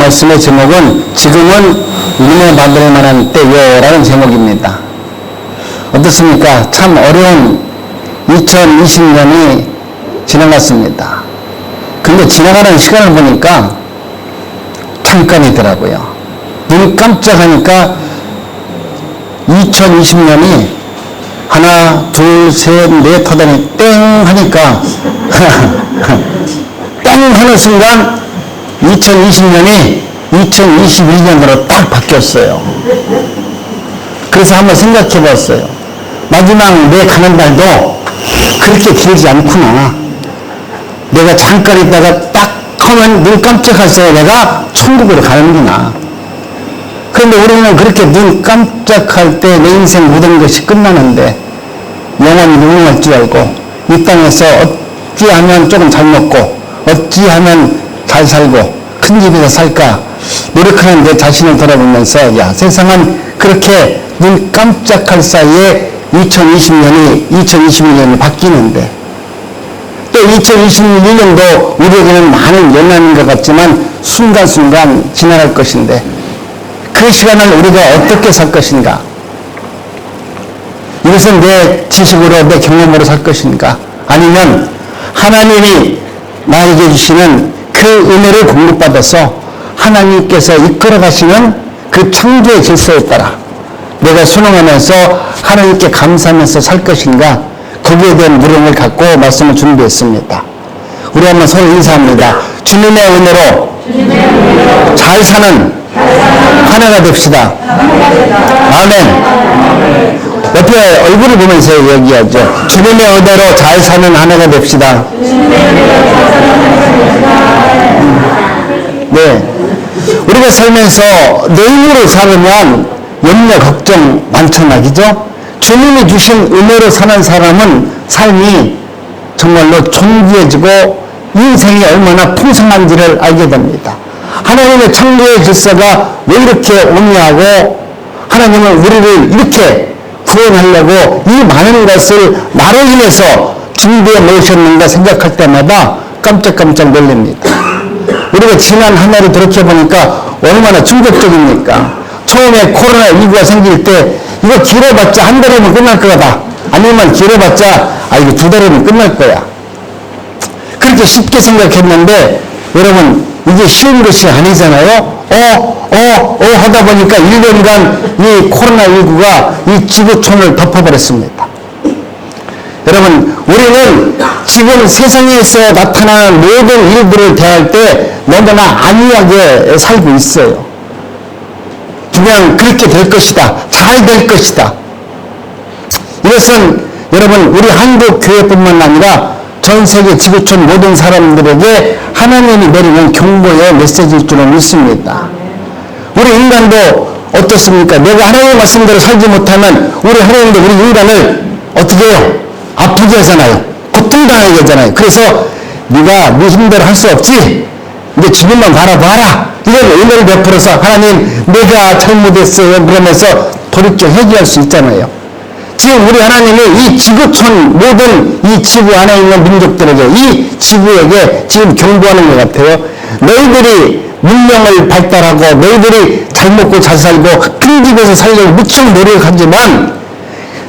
말씀의 제목은 지금은 은혜 받을 만한 때요라는 제목입니다. 어떻습니까? 참 어려운 2020년이 지나갔습니다. 근데 지나가는 시간을 보니까 잠깐이더라고요. 눈 깜짝하니까 2020년이 하나, 둘, 셋, 넷 하더니 땡 하니까 땡 하는 순간 2020년이 2021년으로 딱 바뀌었어요. 그래서 한번 생각해 봤어요. 마지막 내 가는 날도 그렇게 길지 않구나. 내가 잠깐 있다가 딱 하면 눈 깜짝할 사이에 내가 천국으로 가는구나. 그런데 우리는 그렇게 눈 깜짝할 때 내 인생 모든 것이 끝나는데 영원히 무궁할 줄 알고 이 땅에서 어찌하면 조금 잘 먹고 어찌하면 잘 살고 큰 집에서 살까 노력하는 내 자신을 돌아보면서 야, 세상은 그렇게 눈 깜짝할 사이에 2020년이 2021년이 바뀌는데 또 2021년도 우리에게는 많은 연한인 것 같지만 순간순간 지나갈 것인데 그 시간을 우리가 어떻게 살 것인가? 이것은 내 지식으로 내 경험으로 살 것인가? 아니면 하나님이 나에게 주시는 그 은혜를 공급받아서 하나님께서 이끌어 가시는 그 창조의 질서에 따라 내가 순응하면서 하나님께 감사하면서 살 것인가? 거기에 대한 물음을 갖고 말씀을 준비했습니다. 우리 한번 서로 인사합니다. 주님의 은혜로 잘 사는 하나가 됩시다. 아멘. 옆에 얼굴을 보면서 얘기하죠. 주님의 은혜로 잘 사는 하나가 됩시다. 네. 우리가 살면서 내일으로 살으면 염려, 걱정 많잖아, 그죠? 주님이 주신 은혜로 사는 사람은 삶이 정말로 존귀해지고 인생이 얼마나 풍성한지를 알게 됩니다. 하나님의 창조의 질서가 왜 이렇게 온유하고 하나님은 우리를 이렇게 구원하려고 이 많은 것을 나로 인해서 준비해 놓으셨는가 생각할 때마다 깜짝깜짝 놀랍니다. 우리가 지난 한 해를 돌이켜보니까 얼마나 충격적입니까? 처음에 코로나19가 생길 때 이거 길어봤자 한 달이면 끝날 거다. 아니면 길어봤자 이거 두 달이면 끝날 거야. 그렇게 쉽게 생각했는데 여러분 이게 쉬운 것이 아니잖아요. 하다 보니까 1년간 이 코로나19가 이 지구촌을 덮어버렸습니다. 여러분 우리는 지금 세상에서 나타나는 모든 일들을 대할 때 너무나 안이하게 살고 있어요. 그냥 그렇게 될 것이다. 잘 될 것이다. 이것은 여러분 우리 한국 교회뿐만 아니라 전 세계 지구촌 모든 사람들에게 하나님이 내리는 경고의 메시지일 줄은 믿습니다. 우리 인간도 어떻습니까? 내가 하나님의 말씀대로 살지 못하면 우리 하나님도 우리 인간을 어떻게 해요? 아프게 하잖아요. 고통당하게 하잖아요. 그래서 네가 네 힘대로 할 수 없지? 이제 주님만 바라봐라. 이런 은혜를 베풀어서 하나님 내가 잘못했어요. 그러면서 돌이켜 회개할 수 있잖아요. 지금 우리 하나님이 이 지구촌 모든 이 지구 안에 있는 민족들에게 이 지구에게 지금 경고하는 것 같아요. 너희들이 문명을 발달하고 너희들이 잘 먹고 잘 살고 큰 집에서 살려고 무척 노력하지만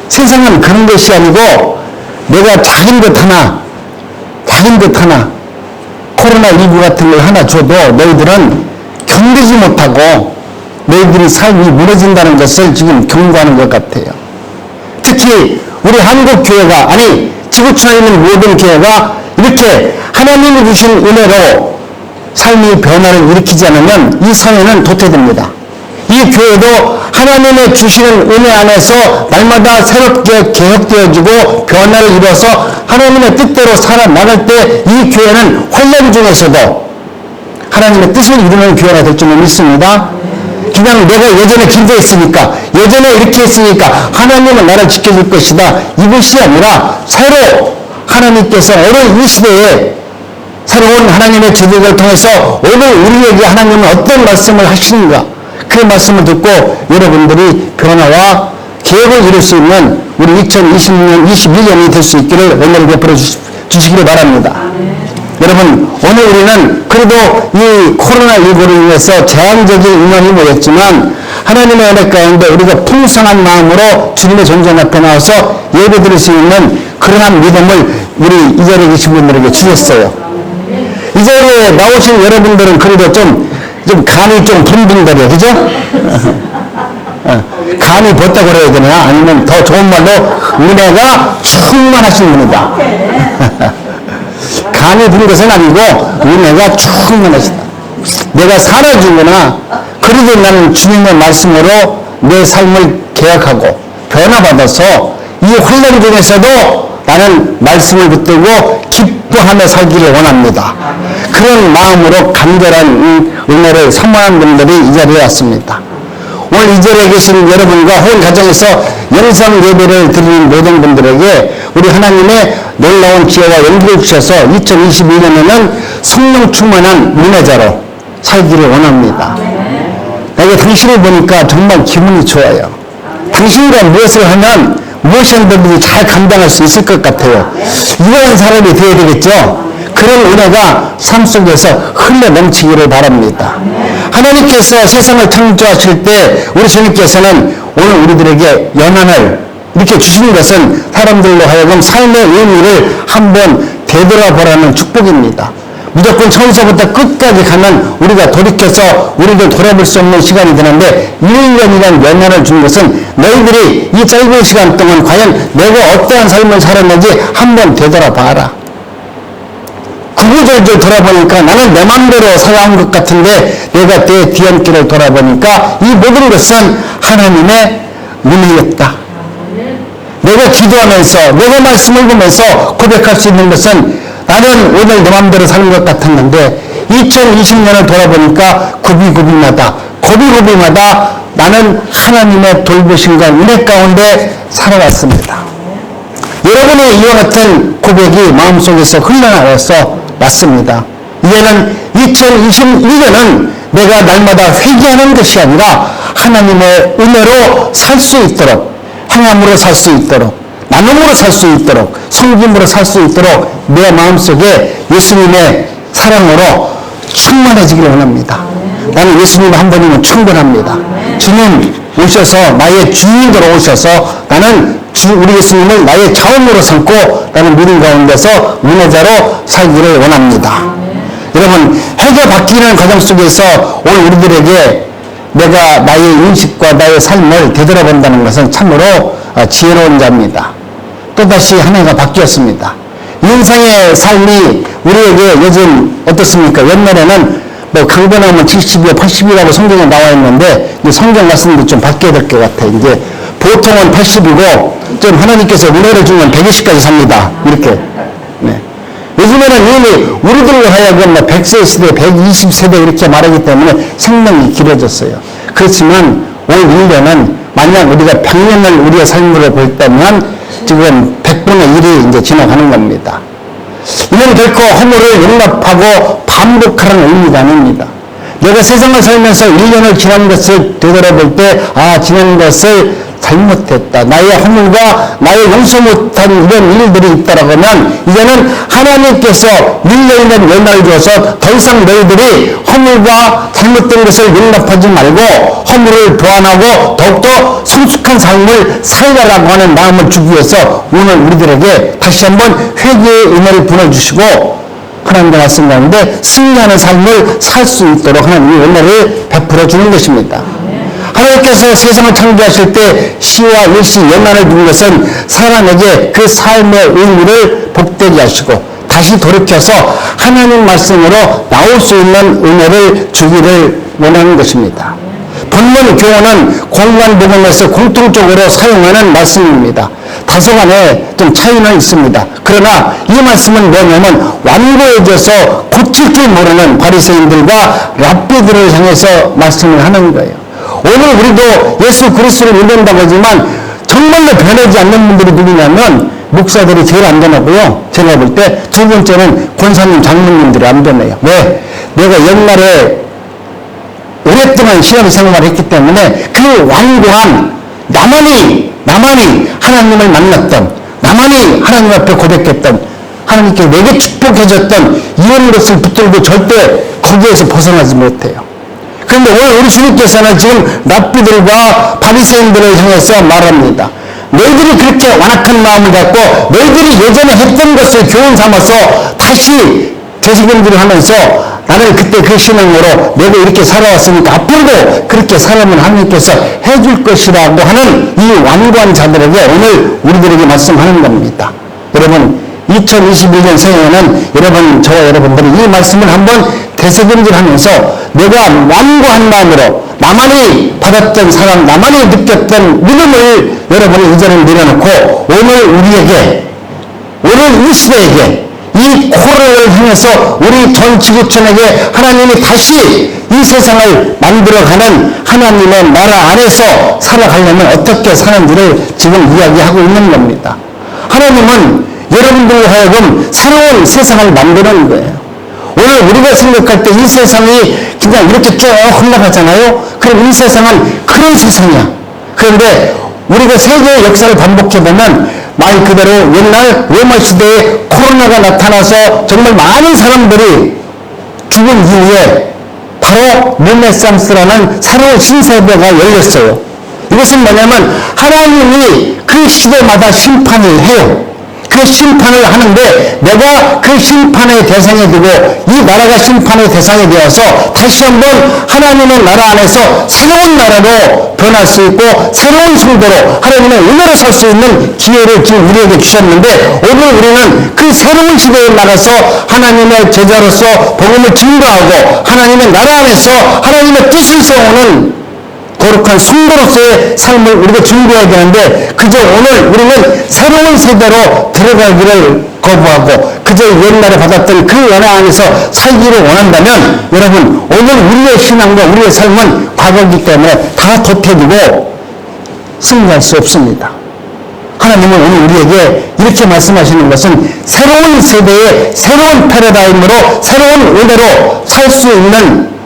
세상은 그런 것이 아니고 내가 작은 것 하나 코로나19 같은 걸 하나 줘도 너희들은 견디지 못하고 너희들이 삶이 무너진다는 것을 지금 경고하는 것 같아요. 특히 우리 한국 교회가 아니 지구촌에 있는 모든 교회가 이렇게 하나님이 주신 은혜로 삶의 변화를 일으키지 않으면 이 사회는 도태됩니다. 이 교회도 하나님의 주시는 은혜 안에서 날마다 새롭게 개혁되어지고 변화를 이뤄서 하나님의 뜻대로 살아나갈 때 이 교회는 환란 중에서도 하나님의 뜻을 이루는 교회가 될 줄 믿습니다. 그냥 내가 예전에 기도했으니까 예전에 이렇게 했으니까 하나님은 나를 지켜줄 것이다. 이것이 아니라 새로 하나님께서 오늘 이 시대에 새로운 하나님의 주들을 통해서 오늘 우리에게 하나님은 어떤 말씀을 하시는가 그 말씀을 듣고 여러분들이 변화와 계획을 이룰 수 있는 우리 2020년, 21년이 될 수 있기를 은혜를 베풀어 주시기를 바랍니다. 여러분, 오늘 우리는 그래도 이 코로나19로 인해서 제한적인 인원이 모였지만 하나님의 은혜 가운데 우리가 풍성한 마음으로 주님의 존재 앞에 나와서 예배 드릴 수 있는 그러한 믿음을 우리 이 자리에 계신 분들에게 주셨어요. 이 자리에 나오신 여러분들은 그래도 좀 간이 좀 분 분들이에요. 그죠? 간이 벗다고 그래야 되나? 아니면 더 좋은 말로 은혜가 충만하신 분이다. 간이 분 것은 아니고 은혜가 충만하시다. 내가 살아주거나 그래도 나는 주님의 말씀으로 내 삶을 개혁하고 변화받아서 이 혼란 중에서도 나는 말씀을 붙들고 기뻐하며 살기를 원합니다. 그런 마음으로 간절한 은혜를 사모하는 분들이 이 자리에 왔습니다. 오늘 이 자리에 계신 여러분과 혹은 가정에서 영상 예배를 드리는 모든 분들에게 우리 하나님의 놀라운 기회와 용기를 주셔서 2022년에는 성령 충만한 은혜자로 살기를 원합니다. 내가 당신을 보니까 정말 기분이 좋아요. 당신과 무엇을 하면 무엇이 하든지 잘 감당할 수 있을 것 같아요. 이러한 사람이 되어야 되겠죠. 그런 은혜가 삶 속에서 흘러 넘치기를 바랍니다. 하나님께서 세상을 창조하실 때 우리 주님께서는 오늘 우리들에게 연한을 이렇게 주시는 것은 사람들로 하여금 삶의 의미를 한번 되돌아보라는 축복입니다. 무조건 처음서부터 끝까지 가면 우리가 돌이켜서 우리를 돌아볼 수 없는 시간이 되는데 1년이라는 연한을 준 것은 너희들이 이 짧은 시간 동안 과연 내가 어떠한 삶을 살았는지 한번 되돌아봐라. 구구절절 돌아보니까 나는 내 맘대로 살아온 것 같은데 내가 내 뒤안길을 돌아보니까 이 모든 것은 하나님의 은혜였다. 내가 기도하면서 내가 말씀을 보면서 고백할 수 있는 것은 나는 오늘 내 맘대로 사는 것 같았는데 2020년을 돌아보니까 고비고비마다 나는 하나님의 돌보심과 은혜 가운데 살아왔습니다. 여러분의 이와 같은 고백이 마음속에서 흘러나와서 맞습니다. 이제는 2021년은 내가 날마다 회개하는 것이 아니라 하나님의 은혜로 살 수 있도록, 행함으로 살 수 있도록, 나눔으로 살 수 있도록, 섬김으로 살 수 있도록 내 마음속에 예수님의 사랑으로 충만해지기를 원합니다. 나는 예수님 한 번이면 충분합니다. 주님 오셔서 나의 주인으로 오셔서 나는 우리 예수님을 나의 자원으로 삼고 나는 믿음 가운데서 은혜자로 살기를 원합니다. 여러분, 회개 바뀌는 과정 속에서 오늘 우리들에게 내가 나의 인식과 나의 삶을 되돌아본다는 것은 참으로 지혜로운 자입니다. 또다시 한 해가 바뀌었습니다. 인생의 삶이 우리에게 요즘 어떻습니까? 옛날에는 뭐 강변하면 70이고 80이라고 성경에 나와 있는데 이제 성경 말씀도 좀 바뀌어야 될 것 같아. 이제 보통은 80이고 좀 하나님께서 은혜를 주면 120까지 삽니다. 이렇게. 네. 요즘에는 이미 우리들로 하여금 100세 시대, 120세대 이렇게 말하기 때문에 생명이 길어졌어요. 그렇지만 올 1년은 만약 우리가 100년을 우리의 삶으로 볼 때면 지금 100분의 1이 이제 지나가는 겁니다. 이는 결코 허물을 용납하고 반복하라는 의미가 아닙니다. 내가 세상을 살면서 1년을 지난 것을 되돌아볼 때, 지난 것을 잘못했다. 나의 허물과 나의 용서 못한 이런 일들이 있다라고 하면 이제는 하나님께서 밀려있는 연락을 주어서 더 이상 너희들이 허물과 잘못된 것을 용납하지 말고 허물을 보완하고 더욱더 성숙한 삶을 살라라고 하는 마음을 주기 위해서 오늘 우리들에게 다시 한번 회개의 은혜를 부어주시고 하나님의 말씀 가운데 승리하는 삶을 살 수 있도록 하나님의 은혜를 베풀어 주는 것입니다. 하나님께서 세상을 창조하실 때 시와 일시 연한을 준 것은 사람에게 그 삶의 의미를 복되게 하시고 다시 돌이켜서 하나님 말씀으로 나올 수 있는 은혜를 주기를 원하는 것입니다. 본문 교훈은 공간 복음에서 공통적으로 사용하는 말씀입니다. 다소간에 좀 차이는 있습니다. 그러나 이 말씀은 뭐냐면 완고해져서 고칠 줄 모르는 바리새인들과 랍비들을 향해서 말씀을 하는 거예요. 오늘 우리도 예수 그리스도를 믿는다고 하지만 정말로 변하지 않는 분들이 누구냐면 목사들이 제일 안 변하고요. 제가 볼 때 두 번째는 권사님, 장로님들이 안 변해요. 왜? 내가 옛날에 오랫동안 신앙 생활을 했기 때문에 그 완고한 나만이 하나님을 만났던, 나만이 하나님 앞에 고백했던, 하나님께 내게 축복해줬던 이런 것을 붙들고 절대 거기에서 벗어나지 못해요. 그런데 오늘 우리 주님께서는 지금 랍비들과 바리새인들을 향해서 말합니다. 너희들이 그렇게 완악한 마음을 갖고 너희들이 예전에 했던 것을 교훈 삼아서 다시 되새김질을 하면서 나는 그때 그 신앙으로 내가 이렇게 살아왔으니까 앞으로도 그렇게 살아면 하나님께서 해줄 것이라고 하는 이 완고한 자들에게 오늘 우리들에게 말씀하는 겁니다. 여러분 2021년 새해에는 여러분 저와 여러분들이 이 말씀을 한번 되새김질하면서 내가 완고한 마음으로 나만이 받았던 사랑, 나만이 느꼈던 믿음을 여러분의 의자를 내려놓고 오늘 우리에게, 오늘 이 시대에게 이 코로나를 향해서 우리 전 지구촌에게 하나님이 다시 이 세상을 만들어가는 하나님의 나라 안에서 살아가려면 어떻게 사는지를 지금 이야기하고 있는 겁니다. 하나님은 여러분들로 하여금 새로운 세상을 만드는 거예요. 오늘 우리가 생각할 때 이 세상이 그냥 이렇게 쭉 흘러가잖아요. 그럼 이 세상은 그런 세상이야. 그런데 우리가 세계의 역사를 반복해보면 말 그대로 옛날 로마 시대에 코로나가 나타나서 정말 많은 사람들이 죽은 이후에 바로 르네상스라는 새로운 신세대가 열렸어요. 이것은 뭐냐면 하나님이 그 시대마다 심판을 해요. 그 심판을 하는데 내가 그 심판의 대상이 되고 이 나라가 심판의 대상이 되어서 다시 한번 하나님의 나라 안에서 새로운 나라로 변할 수 있고 새로운 성도로 하나님의 은혜로 살 수 있는 기회를 지금 우리에게 주셨는데 오늘 우리는 그 새로운 시대에 나가서 하나님의 제자로서 복음을 증거하고 하나님의 나라 안에서 하나님의 뜻을 세우는 거룩한 성도로서의 삶을 우리가 준비해야 되는데 그저 오늘 우리는 새로운 세대로 들어가기를 거부하고 그저 옛날에 받았던 그 은혜 안에서 살기를 원한다면 여러분 오늘 우리의 신앙과 우리의 삶은 과거이기 때문에 다 덮여두고 승리할 수 없습니다. 하나님은 오늘 우리에게 이렇게 말씀하시는 것은 새로운 세대의 새로운 패러다임으로 새로운 은혜로 살 수 있는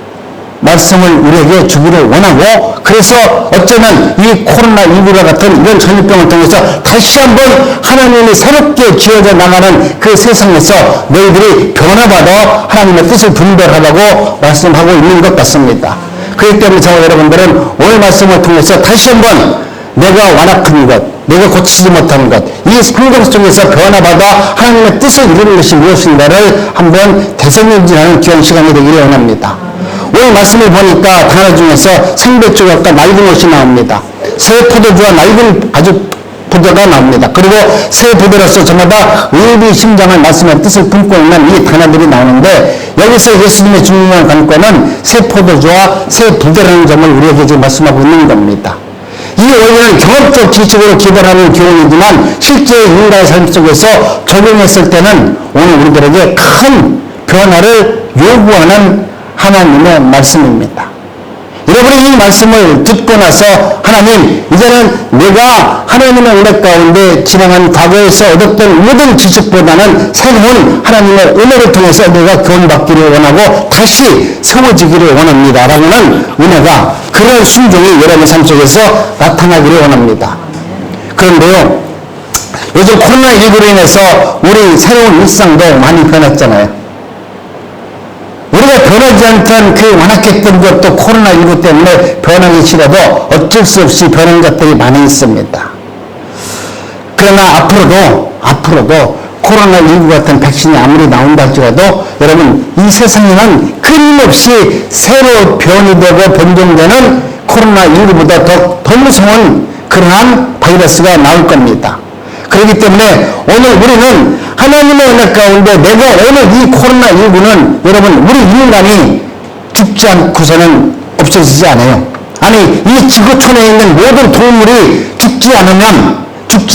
말씀을 우리에게 주기를 원하고 그래서 어쩌면 이 코로나19와 같은 이런 전염병을 통해서 다시 한번 하나님이 새롭게 지어져 나가는 그 세상에서 너희들이 변화받아 하나님의 뜻을 분별하라고 말씀하고 있는 것 같습니다. 그렇기 때문에 저와 여러분들은 오늘 말씀을 통해서 다시 한번 내가 완악한 것, 내가 고치지 못한 것, 이 성경 속에서 변화받아 하나님의 뜻을 이루는 것이 무엇인가를 한번 되새김질하는 귀한 시간이 되기를 원합니다. 오늘 말씀을 보니까 단어 중에서 생배조각과 낡은 옷이 나옵니다. 새 포도주와 낡은 아주 포도가 나옵니다. 그리고 새 포도로서 저마다 의미심장한 말씀의 뜻을 품고 있는 이 단어들이 나오는데 여기서 예수님의 중요한 관건은 새 포도주와 새 부대라는 점을 우리에게 지금 말씀하고 있는 겁니다. 이 원리는 경험적 지식으로 기반하는 교훈이지만 실제 인간의 삶 속에서 적용했을 때는 오늘 우리들에게 큰 변화를 요구하는 하나님의 말씀입니다. 여러분이 이 말씀을 듣고 나서 하나님 이제는 내가 하나님의 은혜 가운데 지나간 과거에서 얻었던 모든 지식보다는 새로운 하나님의 은혜를 통해서 내가 구원받기를 원하고 다시 세워지기를 원합니다 라고는 은혜가 그런 순종이 여러분의 삶 속에서 나타나기를 원합니다. 그런데요 요즘 코로나19로 인해서 우리 새로운 일상도 많이 변했잖아요. 우리가 변하지 않던 그 완악했던 것도 코로나19 때문에 변하기 싫어도 어쩔 수 없이 변한 것들이 많이 있습니다. 그러나 앞으로도 코로나19 같은 백신이 아무리 나온다 할지라도 여러분 이 세상에는 끊임없이 새로 변이 되고 변종되는 코로나19보다 더 무서운 그러한 바이러스가 나올 겁니다. 그렇기 때문에 오늘 우리는 하나님의 은혜 가운데 내가 오늘 이 코로나19는 여러분 우리 인간이 죽지 않고서는 없어지지 않아요. 아니 이 지구촌에 있는 모든 동물이 죽지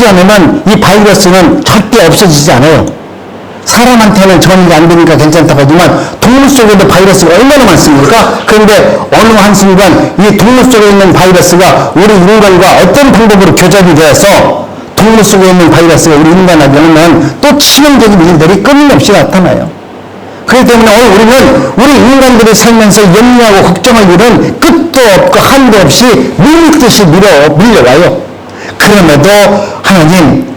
않으면 이 바이러스는 절대 없어지지 않아요. 사람한테는 전이가 안 되니까 괜찮다고 하지만 동물 속에도 바이러스가 얼마나 많습니까? 그런데 어느 한순간 이 동물 속에 있는 바이러스가 우리 인간과 어떤 방법으로 교접이 되어서 동물 속에 있는 바이러스가 우리 인간에게 오면 또 치명적인 일들이 끊임없이 나타나요. 그렇기 때문에 오늘 우리는 우리 인간들이 살면서 염려하고 걱정할 일은 끝도 없고 한도 없이 물밀듯이 밀려와요. 그럼에도 하나님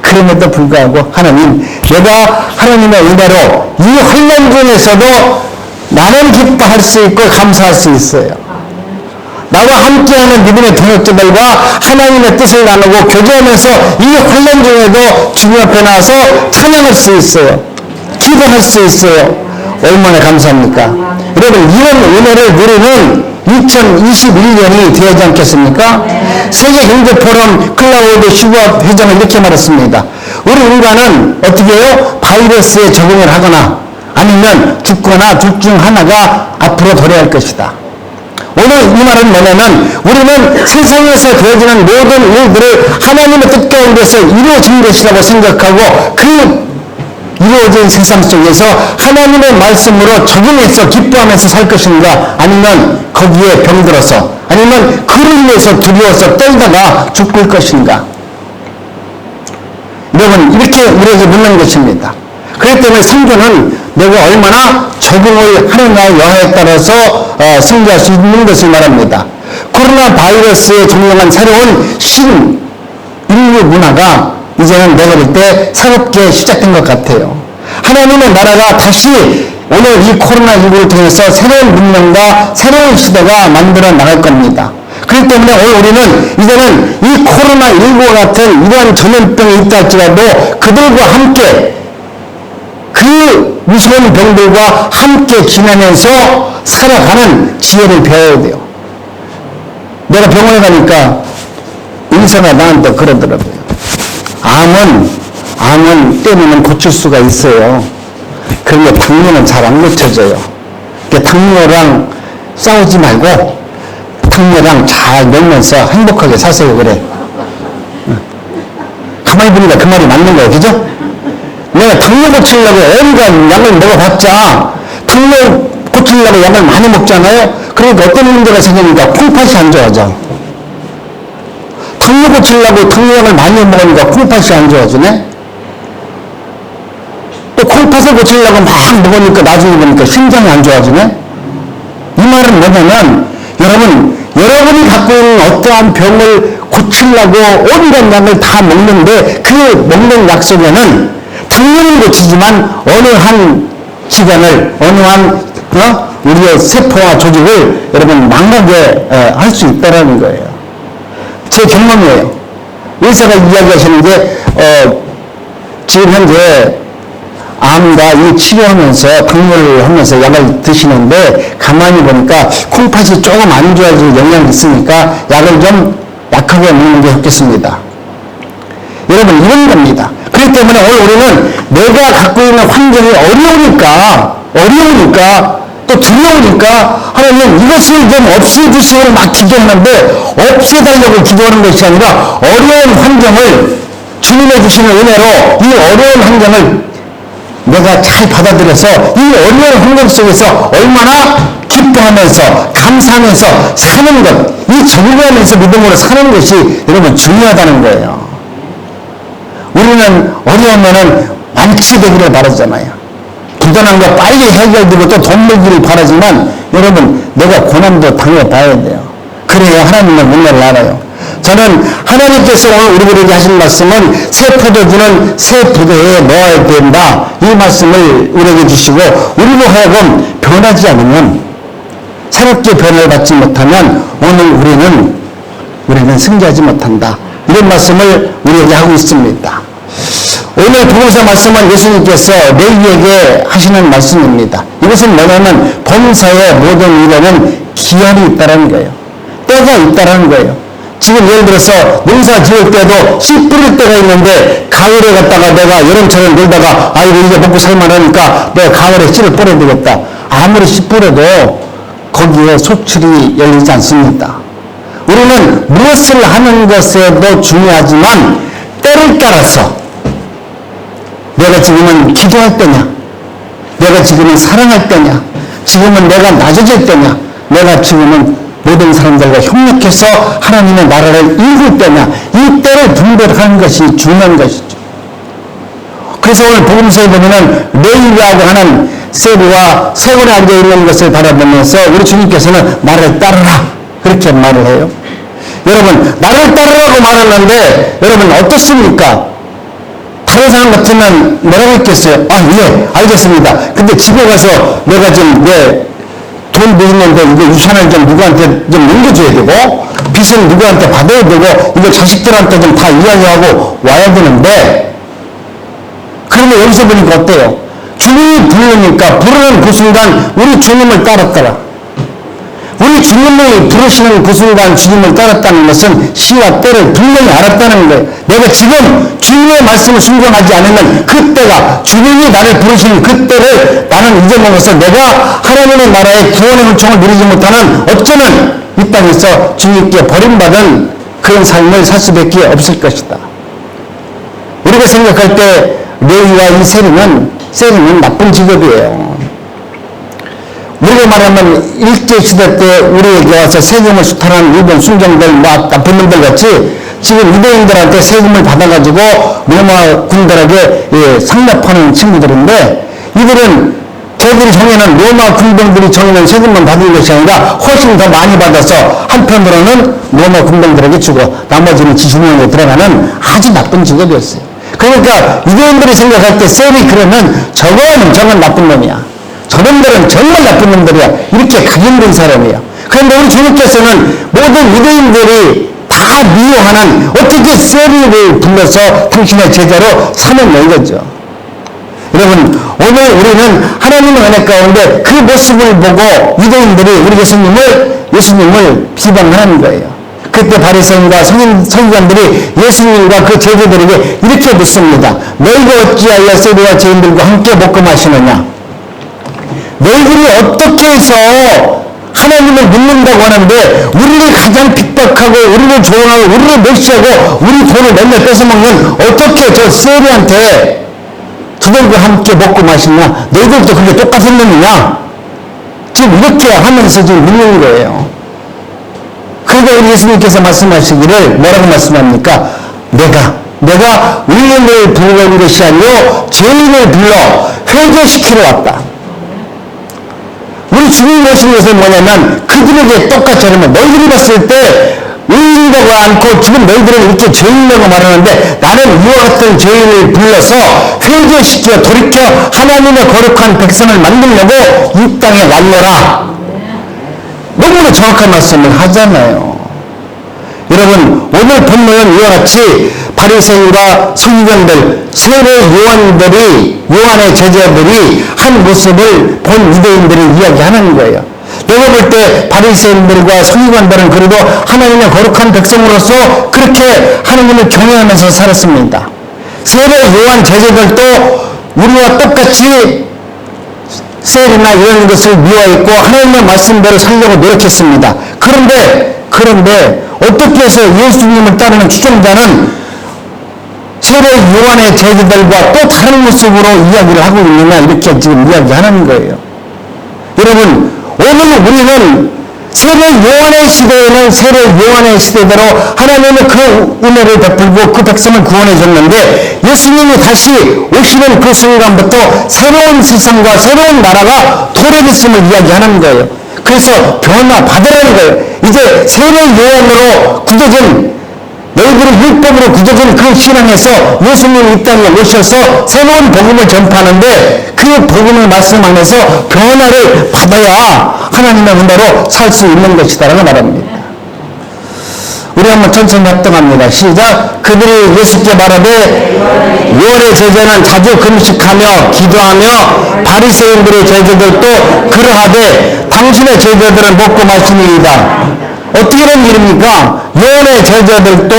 그럼에도 불구하고 하나님, 내가 하나님의 은혜로 이 환난 중에서도 나는 기뻐할 수 있고 감사할 수 있어요. 나와 함께하는 믿음의 동역자들과 하나님의 뜻을 나누고 교제하면서 이 환난 중에도 주님 앞에 나와서 찬양할 수 있어요. 기도할 수 있어요. 얼마나 감사합니까? 여러분, 이런 은혜를 누리는 2021년이 되어야지 않겠습니까? 세계경제포럼 클라우드 슈밥 회장은 이렇게 말했습니다. 우리 인간은 어떻게 해요? 바이러스에 적응을 하거나 아니면 죽거나 둘 중 하나가 앞으로 도래할 것이다. 오늘 이 말은 뭐냐면 우리는 세상에서 되어지는 모든 일들을 하나님의 뜻 가운데서 이루어진 것이라고 생각하고 그 이루어진 세상 속에서 하나님의 말씀으로 적응해서 기뻐하면서 살 것인가, 아니면 거기에 병들어서, 아니면 그를 인해서 두려워서 떨다가 죽을 것인가. 여러분, 이렇게 우리에게 묻는 것입니다. 그렇기 때문에 성경은 내가 얼마나 적응을 하느냐의 여하에 따라서 승리할 수 있는 것을 말합니다. 코로나 바이러스에 종용한 새로운 신인류 문화가 이제는 내가 볼 때 새롭게 시작된 것 같아요. 하나님의 나라가 다시 오늘 이 코로나19를 통해서 새로운 문명과 새로운 시대가 만들어 나갈 겁니다. 그렇기 때문에 오늘 우리는 이제는 이 코로나19 같은 이러한 전염병이 있다 할지라도 그들과 함께 그 무서운 병들과 함께 지내면서 살아가는 지혜를 배워야 돼요. 내가 병원에 가니까 의사가 나한테 그러더라고요. 암은 때리면 고칠 수가 있어요. 그런데 당뇨는 잘 안 고쳐져요. 그러니까 당뇨랑 싸우지 말고 당뇨랑 잘 놀면서 행복하게 사세요. 그래. 가만히 보니까 그 말이 맞는 거예요. 그죠? 내가 당뇨 고치려고 온갖 약을 먹어봤자 당뇨 고치려고 약을 많이 먹잖아요. 그러니까 어떤 문제가 생기니까 콩팥이 안 좋아져. 당뇨 고치려고 당뇨약을 많이 먹으니까 콩팥이 안 좋아지네. 또 콩팥을 고치려고 막 먹으니까 나중에 보니까 심장이 안 좋아지네. 이 말은 뭐냐면 여러분이 갖고 있는 어떠한 병을 고치려고 온갖 약을 다 먹는데 그 먹는 약 속에는 당뇨는 고치지만 어느 한 기관을, 어느 한 우리의 세포와 조직을 여러분 망가게 할 수 있다는 거예요. 제 경험이에요. 의사가 이야기하시는데 지금 현재 암과 이 치료하면서 당뇨를 하면서 약을 드시는데 가만히 보니까 콩팥이 조금 안 좋아질 영향이 있으니까 약을 좀 약하게 먹는 게 좋겠습니다. 여러분, 이런 겁니다. 그렇기 때문에 오늘 우리는 내가 갖고 있는 환경이 어려우니까 또 두려우니까 하나님 이것을 좀 없애주시고 막 기도하는데 없애달라고 기도하는 것이 아니라 어려운 환경을 주님의 주시는 은혜로 이 어려운 환경을 내가 잘 받아들여서 이 어려운 환경 속에서 얼마나 기뻐하면서 감사하면서 사는 것, 이 적응하면서 믿음으로 사는 것이 여러분 중요하다는 거예요. 우리는 어려우면은 완치되기를 바라잖아요. 부단한 거 빨리 해결되고 또 돈 벌기를 바라지만 여러분, 내가 고난도 당해봐야 돼요. 그래야 하나님의 은혜를 알아요. 저는 하나님께서 오늘 우리들에게 하신 말씀은 새 포도주는 새 부대에 넣어야 된다. 이 말씀을 우리에게 주시고 우리로 하여금 변하지 않으면, 새롭게 변화를 받지 못하면 오늘 우리는 승리하지 못한다. 이런 말씀을 우리에게 하고 있습니다. 오늘 복음서 말씀은 예수님께서 레위에게 하시는 말씀입니다. 이것은 뭐냐면 범사의 모든 일에는 기한이 있다는 거예요. 때가 있다는 거예요. 지금 예를 들어서 농사 지을 때도 씨 뿌릴 때가 있는데 가을에 갔다가 내가 여름철에 놀다가 아이고 이제 먹고 살만하니까 내가 가을에 씨를 뿌려야 되겠다. 아무리 씨 뿌려도 거기에 소출이 열리지 않습니다. 우리는 무엇을 하는 것에도 중요하지만 때를 따라서 내가 지금은 기도할 때냐, 내가 지금은 사랑할 때냐, 지금은 내가 낮아질 때냐, 내가 지금은 모든 사람들과 협력해서 하나님의 나라를 이룰 때냐, 이 때를 분별하는 것이 중요한 것이죠. 그래서 오늘 복음서에 보면은 레위하고 하는 세리와 세월에 앉아있는 것을 바라보면서 우리 주님께서는 나를 따르라 그렇게 말을 해요. 여러분, 나를 따르라고 말하는데 여러분 어떻습니까? 다른 사람 같으면 뭐라고 했겠어요? 아, 예, 알겠습니다. 근데 집에 가서 내가 좀 돈 모으는데 이거 유산을 좀 누구한테 좀 넘겨줘야 되고, 빚은 누구한테 받아야 되고, 이거 자식들한테 좀 다 이야기하고 와야 되는데, 그러면 여기서 보니까 어때요? 주님이 부르니까 부르는 그 순간 우리 주님을 따랐더라. 우리 주님을 부르시는 그 순간 주님을 따랐다는 것은 시와 때를 분명히 알았다는 거예요. 내가 지금 주님의 말씀을 순종하지 않으면 그때가, 주님이 나를 부르시는 그때를 나는 잊어먹어서 내가 하나님의 나라의 구원의 은총을 누리지 못하는 어쩌면 이 땅에서 주님께 버림받은 그런 삶을 살 수밖에 없을 것이다. 우리가 생각할 때 레위와 이 세리는 나쁜 직업이에요. 우리가 말하면 일제시대 때 우리에게 와서 세금을 수탈한 일본 순정들, 나쁜 놈들 같이 지금 유대인들한테 세금을 받아가지고 로마 군대에게 상납하는 친구들인데, 이들은 저들이 정해놓은 로마 군병들이 정해놓은 세금만 받는 것이 아니라 훨씬 더 많이 받아서 한편으로는 로마 군병들에게 주고 나머지는 지주머니에 들어가는 아주 나쁜 직업이었어요. 그러니까 유대인들이 생각할 때 세리 그러면 저건 나쁜 놈이야. 저놈들은 정말 나쁜 놈들이야. 이렇게 각인된 사람이에요. 그런데 우리 주님께서는 모든 유대인들이 다 미워하는 어떻게 세리를 불러서 당신의 제자로 삼았냐 이거죠. 여러분, 오늘 우리는 하나님의 은혜 가운데 그 모습을 보고 유대인들이 우리 예수님을 비방하는 거예요. 그때 바리새인과 서기관들이 예수님과 그 제자들에게 이렇게 묻습니다. 너희가 어찌하여 세리와 죄인들과 함께 먹고 마시느냐? 너희들이 어떻게 해서 하나님을 믿는다고 하는데 우리를 가장 핍박하고 우리를 조롱하고 우리를 멸시하고 우리 돈을 맨날 뺏어먹는 어떻게 저 세리한테 저들과 함께 먹고 마시냐? 너희들도 그게 똑같은 놈이냐? 지금 이렇게 하면서 지금 묻는 거예요. 그러니까 우리 예수님께서 말씀하시기를 뭐라고 말씀합니까? 내가 의인을 부르는 것이 아니요 죄인을 불러 회개시키러 왔다. 우리 주님이 오신 것은 뭐냐면 그들에게 똑같이 하면 너희들이 봤을 때 의인이라고 않고 지금 너희들은 이렇게 죄인이라고 말하는데 나는 이와 같은 죄인을 불러서 회개시켜 돌이켜 하나님의 거룩한 백성을 만들려고 이 땅에 왔노라. 너무나 정확한 말씀을 하잖아요. 여러분, 오늘 본문은 이와 같이 바리새인과 서기관들, 세례 요한의 제자들이 한 모습을 본 유대인들이 이야기하는 거예요. 내가 볼 때 바리새인들과 서기관들은 그래도 하나님의 거룩한 백성으로서 그렇게 하나님을 경외하면서 살았습니다. 세례 요한 제자들도 우리와 똑같이 세례나 이런 것을 미워했고 하나님의 말씀대로 살려고 노력했습니다. 그런데 어떻게 해서 예수님을 따르는 추종자는 세례 요한의 제자들과 또 다른 모습으로 이야기를 하고 있느냐 이렇게 지금 이야기하는 거예요. 여러분, 오늘 우리는 세례 요한의 시대에는 세례 요한의 시대대로 하나님의 그 은혜를 베풀고 그 백성을 구원해 줬는데 예수님이 다시 오시는 그 순간부터 새로운 세상과 새로운 나라가 도래됐음을 이야기하는 거예요. 그래서 변화받으라는 거예요. 이제 세례 요한으로 굳어진 너희들이 율법으로 굳어진 그 신앙에서 예수님이 이 땅에 오셔서 새로운 복음을 전파하는데 그 복음을 말씀 안에서 변화를 받아야 하나님의 은혜로 살 수 있는 것이다라고 말합니다. 우리 한번 천천히 합동합니다. 시작. 그들이 예수께 말하되 요한의 제자는 자주 금식하며 기도하며 바리새인들의 제자들도 그러하되 당신의 제자들은 먹고 마시니이다. 어떻게 된 일입니까? 요한의 제자들도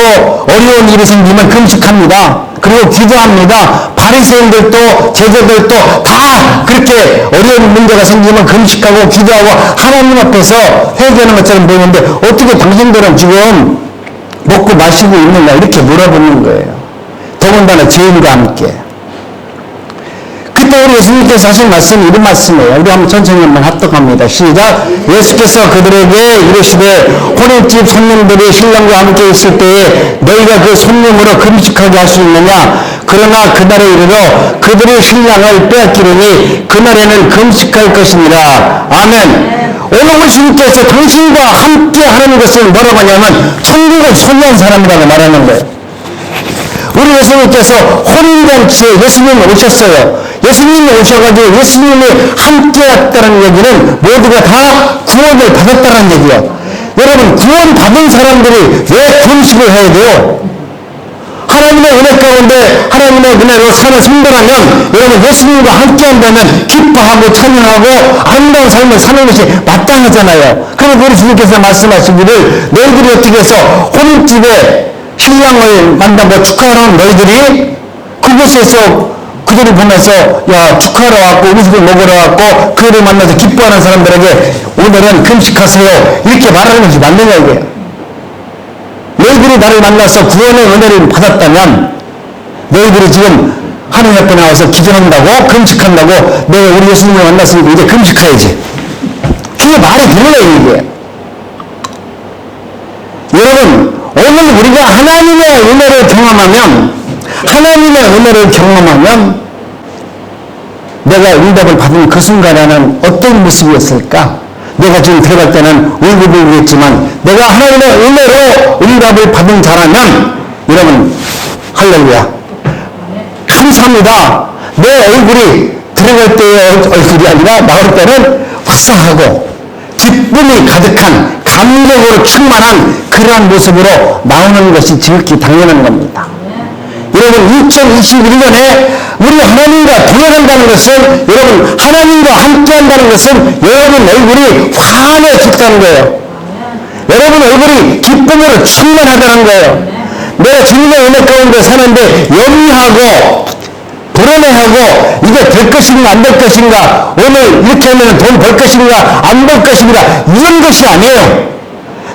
어려운 일이 생기면 금식합니다. 그리고 기도합니다. 바리새인들도 제자들도 다 그렇게 어려운 문제가 생기면 금식하고 기도하고 하나님 앞에서 회개하는 것처럼 보이는데 어떻게 당신들은 지금 먹고 마시고 있느냐 이렇게 물어보는 거예요. 더군다나 죄인과 함께. 그때 우리 예수님께서 하신 말씀이 이런 말씀이에요. 우리 한번 천천히 한번 합독합니다. 시작. 예수께서 그들에게 이르시되 혼인집 손님들이 신랑과 함께 있을 때에 너희가 그 손님으로 금식하게 할 수 있느냐? 그러나 그날에 이르러 그들의 신랑을 빼앗기려니 그날에는 금식할 것이니라. 아멘. 오늘 우리 주님께서 당신과 함께 하는 것을 뭐라고 하냐면 천국을 소유한 사람이라고 말하는 거예요. 우리 예수님께서 혼인잔치에 예수님이 오셨어요. 예수님이 오셔가지고 예수님이 함께 왔다는 얘기는 모두가 다 구원을 받았다는 얘기예요. 여러분, 구원 받은 사람들이 왜 금식을 해야 돼요? 하나님의 은혜 가운데 하나님의 은혜로 사는 성도라면 여러분 예수님과 함께 한다면 기뻐하고 찬양하고 아름다운 삶을 사는 것이 마땅하잖아요. 그리고 우리 주님께서 말씀하시기를 너희들이 어떻게 해서 혼인집에 신랑을 만나고 축하하는 너희들이 그곳에서 그들을 보면서 야 축하하러 왔고 음식을 먹으러 왔고 그들을 만나서 기뻐하는 사람들에게 오늘은 금식하세요 이렇게 말하는 것이 맞느냐 이게요. 너희들이 나를 만나서 구원의 은혜를 받았다면 너희들이 지금 하나님 앞에 나와서 기도한다고 금식한다고 내가 우리 예수님을 만났으니까 이제 금식해야지. 그게 말이 되느냐 이게. 여러분 오늘 우리가 하나님의 은혜를 경험하면 내가 응답을 받은 그 순간에는 어떤 모습이었을까? 내가 지금 들어갈 때는 울고불고했지만 내가 하나님의 은혜로 응답을 받은 자라면 여러분 할렐루야 감사합니다. 내 얼굴이 들어갈 때의 얼굴이 아니라 나올 때는 화사하고 기쁨이 가득한 감격으로 충만한 그러한 모습으로 나오는 것이 지극히 당연한 겁니다. 여러분 2021년에 우리 하나님과 동행한다는 것은 여러분 하나님과 함께한다는 것은 여러분 얼굴이 환해졌다는 거예요. 여러분 얼굴이 기쁨으로 충만하다는 거예요. 내가 주님의 은혜 가운데 사는데 염려하고 불안해하고 이게 될 것인가 안 될 것인가 오늘 이렇게 하면 돈 벌 것인가 안 벌 것인가 이런 것이 아니에요.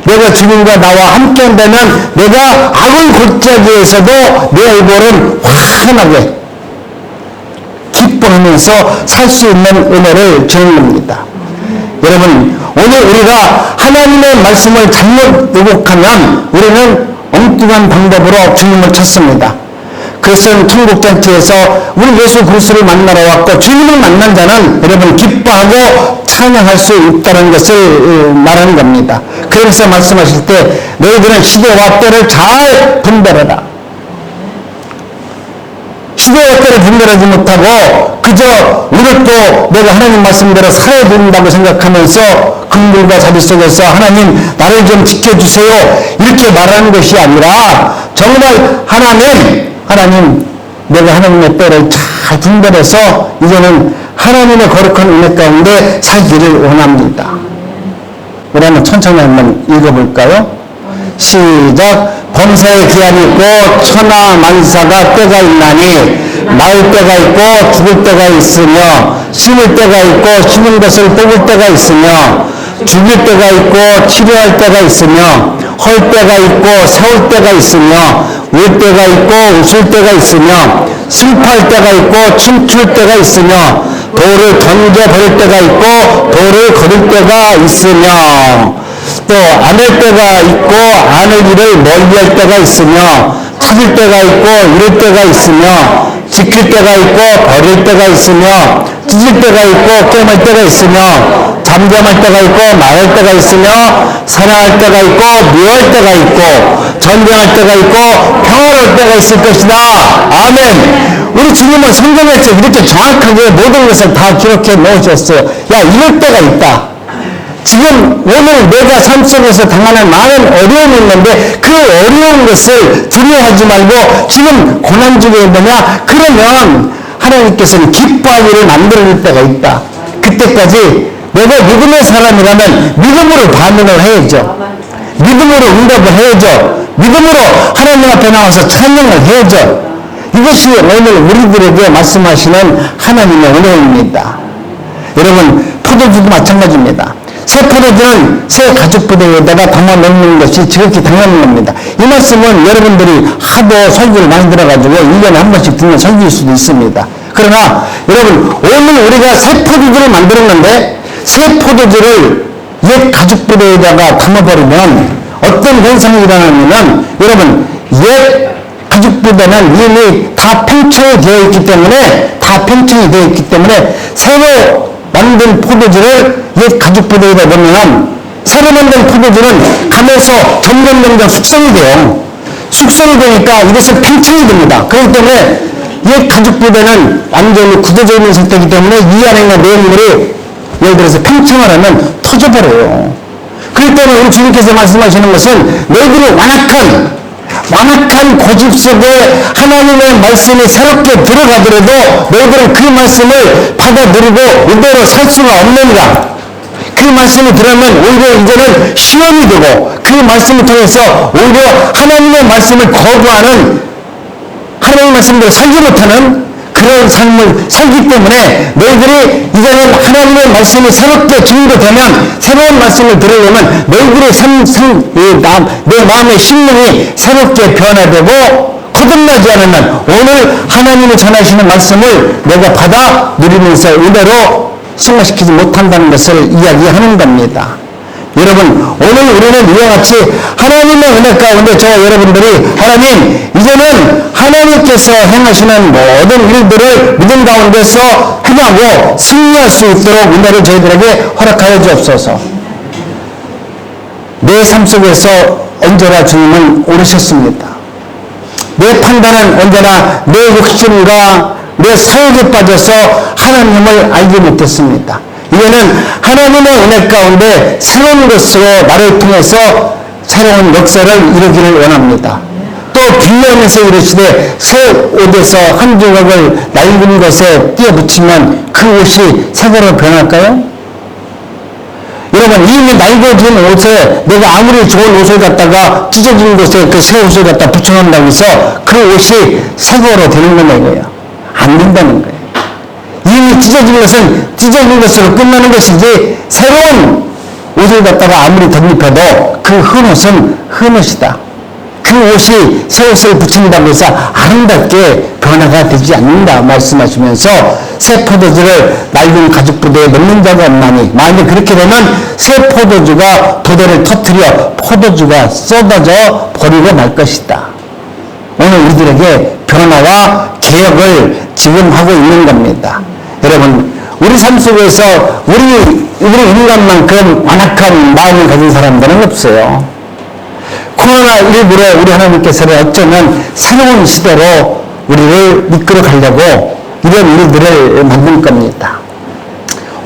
내가 주님과 나와 함께 한다면 내가 악을 골짜기에서도 내 얼굴은 환하게 기뻐하면서 살 수 있는 은혜를 주는 겁니다. 여러분 오늘 우리가 하나님의 말씀을 잘못 왜곡하면 우리는 엉뚱한 방법으로 주님을 찾습니다. 그것은 천국잔치에서 우리 예수 그리스도를 만나러 왔고 주님을 만난 자는 여러분 기뻐하고 찬양할 수 있다는 것을 말하는 겁니다. 그래서 말씀하실 때 너희들은 시대와 때를 잘 분별해라. 시대와 때를 분별하지 못하고 그저 오늘도 내가 하나님 말씀대로 살아야 된다고 생각하면서 긍휼과 자비 속에서 하나님 나를 좀 지켜주세요 이렇게 말하는 것이 아니라 정말 하나님 내가 하나님의 때를 잘 분별해서 이제는 하나님의 거룩한 은혜 가운데 살기를 원합니다. 우리 한번 천천히 한번 읽어볼까요? 시작. 범사의 기한이 있고 천하 만사가 때가 있나니 나을 때가 있고 죽을 때가 있으며 심을 때가 있고 심은 것을 뽑을 때가 있으며 죽일 때가 있고 치료할 때가 있으며 헐 때가 있고 세울 때가 있으며 울 때가 있고 웃을 때가 있으며 슬퍼할 때가 있고 춤출 때가 있으며 돌을 던져버릴 때가 있고 돌을 거둘 때가 있으며 또 안을 때가 있고 안을 일을 멀리할 때가 있으며 찾을 때가 있고 잃을 때가 있으며 지킬 때가 있고 버릴 때가 있으며 찢을 때가 있고 깨물 때가 있으며 잠잠할 때가 있고 말할 때가 있으며 사랑할 때가 있고 미워할 때가 있고 전쟁할 때가 있고 평화로울 때가 있을 것이다. 아멘. 우리 주님은 성경에서 이렇게 정확하게 모든 것을 다 기록해 놓으셨어요. 야 이럴 때가 있다. 지금 오늘 내가 삶 속에서 당하는 많은 어려움이 있는데 그 어려운 것을 두려워하지 말고 지금 고난 중에 있느냐 그러면 하나님께서는 기뻐할 일을 만들어줄 때가 있다. 그때까지 내가 믿음의 사람이라면 믿음으로 반응을 해야죠. 믿음으로 응답을 해야죠. 믿음으로 하나님 앞에 나와서 찬양을 해야죠. 이것이 오늘 우리들에게 말씀하시는 하나님의 은혜입니다. 여러분 포도주도 마찬가지입니다. 새 포도주는 새 가죽부대에다가 담아 넣는 것이 지극히 당연한 겁니다. 이 말씀은 여러분들이 하도 설교를 많이 들어가지고 1년에 한 번씩 듣는 설교일 수도 있습니다. 그러나 여러분 오늘 우리가 새 포도주를 만들었는데 새 포도주를 옛 가죽부대에다가 담아버리면 어떤 현상이 일어나냐면 여러분 옛 가죽부대는 이미 다 팽창이 되어 있기 때문에 새로 만든 포도주를 옛 가죽부대에다 넣으면 새로 만든 포도주는 간에서 점점 숙성이 돼요. 숙성이 되니까 이것을 팽창이 됩니다. 그렇기 때문에 이 가죽부대는 완전히 굳어져 있는 상태이기 때문에 이 안에 있는 내용물이 예를 들어서 팽창을 하면 터져버려요. 그렇기 때문에 우리 주님께서 말씀하시는 것은 너희들이 완악한 고집 속에 하나님의 말씀이 새롭게 들어가더라도 너희들은 그 말씀을 받아들이고 이대로 살 수가 없느니라. 그 말씀을 들으면 오히려 이제는 시험이 되고 그 말씀을 통해서 오히려 하나님의 말씀을 거부하는, 하나님의 말씀대로 살지 못하는 그런 삶을 살기 때문에 너희들이 이제는 하나님의 말씀이 새롭게 증거되면, 새로운 말씀을 들으려면 너희들의 내 마음의 심령이 새롭게 변화되고 거듭나지 않으면 오늘 하나님이 전하시는 말씀을 내가 받아 누리면서 은혜로 승화시키지 못한다는 것을 이야기하는 겁니다. 여러분, 오늘 우리는 이와 같이 하나님의 은혜 가운데 저와 여러분들이 하나님, 이제는 하나님께서 행하시는 모든 일들을 믿음 가운데서 행하고 승리할 수 있도록 은혜를 저희들에게 허락하여 주옵소서. 내 삶 속에서 언제나 주님은 오르셨습니다. 내 판단은 언제나 내 욕심과 내 사욕에 빠져서 하나님을 알지 못했습니다. 이제는 하나님의 은혜 가운데 새로운 것으로 나를 통해서 새로운 역사를 이루기를 원합니다. 또 빌레헴에서 이르시되 새 옷에서 한 조각을 낡은 것에 띄어붙이면 그 옷이 새거로 변할까요? 여러분, 이미 낡아진 옷에 내가 아무리 좋은 옷을 갖다가 찢어진 곳에 그 새 옷을 갖다 붙여놓는다고 해서 그 옷이 새거로 되는 거냐 이거예요. 안 된다는 거예요. 이미 찢어진 것은 찢어진 것으로 끝나는 것이지, 새로운 옷을 갖다가 아무리 덧입혀도 그 흠 옷은 흠 옷이다. 그 옷이 새 옷을 붙인다고 해서 아름답게 변화가 되지 않는다 말씀하시면서 새 포도주를 낡은 가죽부대에 넣는 자가 없나니, 만약 그렇게 되면 새 포도주가 부대를 터뜨려 포도주가 쏟아져 버리고 말 것이다. 오늘 우리들에게 변화와 개혁을 지금 하고 있는 겁니다. 여러분, 우리 삶 속에서 우리 인간만큼 완악한 마음을 가진 사람들은 없어요. 코로나19로 우리 하나님께서는 어쩌면 새로운 시대로 우리를 이끌어 가려고 이런 일들을 만든 겁니다.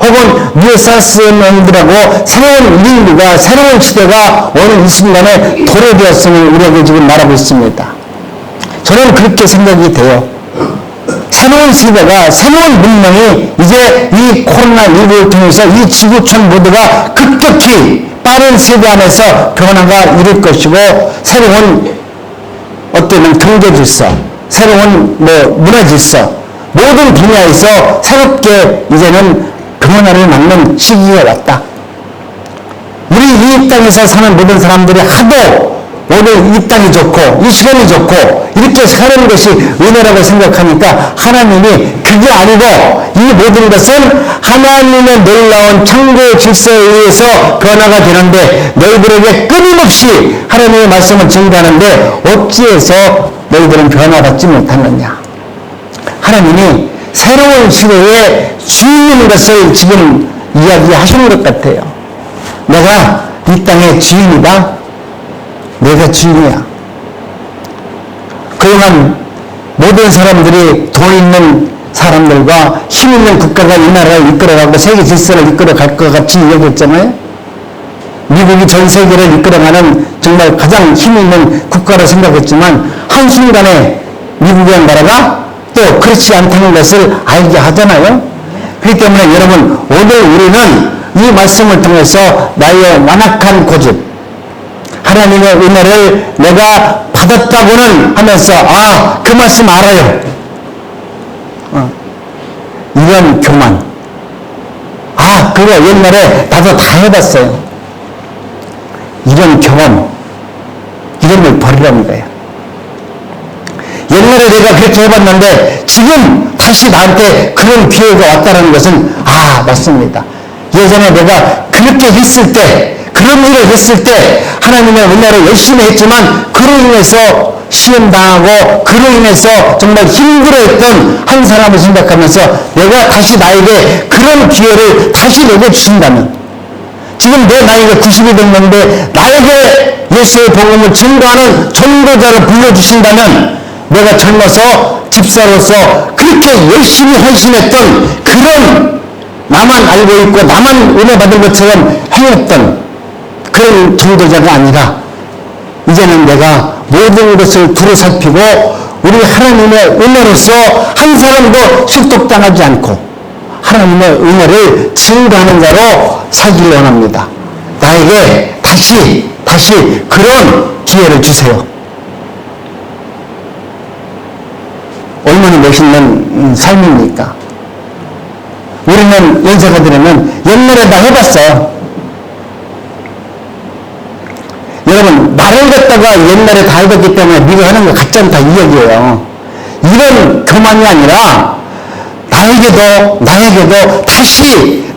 혹은 뉴사스맨들하고 새로운 인류가, 새로운 시대가 오늘 이 순간에 도래되었음을 우리에게 지금 말하고 있습니다. 저는 그렇게 생각이 돼요. 새로운 시대가, 새로운 문명이 이제 이 코로나19를 통해서 이 지구촌 모두가 급격히 빠른 세대 안에서 변화가 이룰 것이고, 새로운 어떤 경제 질서, 새로운 문화 질서, 모든 분야에서 새롭게 이제는 변화를 맞는 시기가 왔다. 우리 이 땅에서 사는 모든 사람들이 하도 오늘 이 땅이 좋고 이 시간이 좋고 이렇게 사는 것이 은혜라고 생각하니까 하나님이 그게 아니고 이 모든 것은 하나님의 놀라운 창조 질서에 의해서 변화가 되는데, 너희들에게 끊임없이 하나님의 말씀을 증거하는데 어찌해서 너희들은 변화받지 못하느냐. 하나님이 새로운 시대에 주인인 것을 지금 이야기하시는 것 같아요. 내가 이 땅의 주인이다. 내가 주인이야. 그동안 모든 사람들이 돈 있는 사람들과 힘 있는 국가가 이 나라를 이끌어가고 세계 질서를 이끌어갈 것 같이 이야기했잖아요. 미국이 전 세계를 이끌어가는 정말 가장 힘 있는 국가로 생각했지만 한순간에 미국의 나라가 또 그렇지 않다는 것을 알게 하잖아요. 그렇기 때문에 여러분, 오늘 우리는 이 말씀을 통해서 나의 완악한 고집, 하나님의 은혜를 내가 받았다고는 하면서 그 말씀 알아요. 이런 교만. 그거 옛날에 나도 다 해봤어요. 이런 경험, 이런 걸 버리라는 거예요. 옛날에 내가 그렇게 해봤는데 지금 다시 나한테 그런 기회가 왔다는 것은 맞습니다. 예전에 내가 그렇게 했을 때, 그런 일을 했을 때 하나님의 은혜를 열심히 했지만 그로 인해서 시험당하고 그로 인해서 정말 힘들어했던 한 사람을 생각하면서 내가 다시 나에게 그런 기회를 다시 내게 주신다면, 지금 내 나이가 90이 됐는데 나에게 예수의 복음을 증거하는 전도자를 불러주신다면 내가 젊어서 집사로서 그렇게 열심히 헌신했던 그런 나만 알고 있고 나만 은혜 받은 것처럼 행했던 그런 전도자가 아니라 이제는 내가 모든 것을 두루 살피고 우리 하나님의 은혜로서 한 사람도 실족당하지 않고 하나님의 은혜를 증거하는 자로 살기를 원합니다. 나에게 다시 그런 기회를 주세요. 얼마나 멋있는 삶입니까? 우리는 연세가 되면 옛날에 다 해봤어요. 여러분, 나를 갖다가 옛날에 다 해봤기 때문에 네가 하는 거 같지 않다 이 얘기예요. 이런 교만이 아니라 나에게도 다시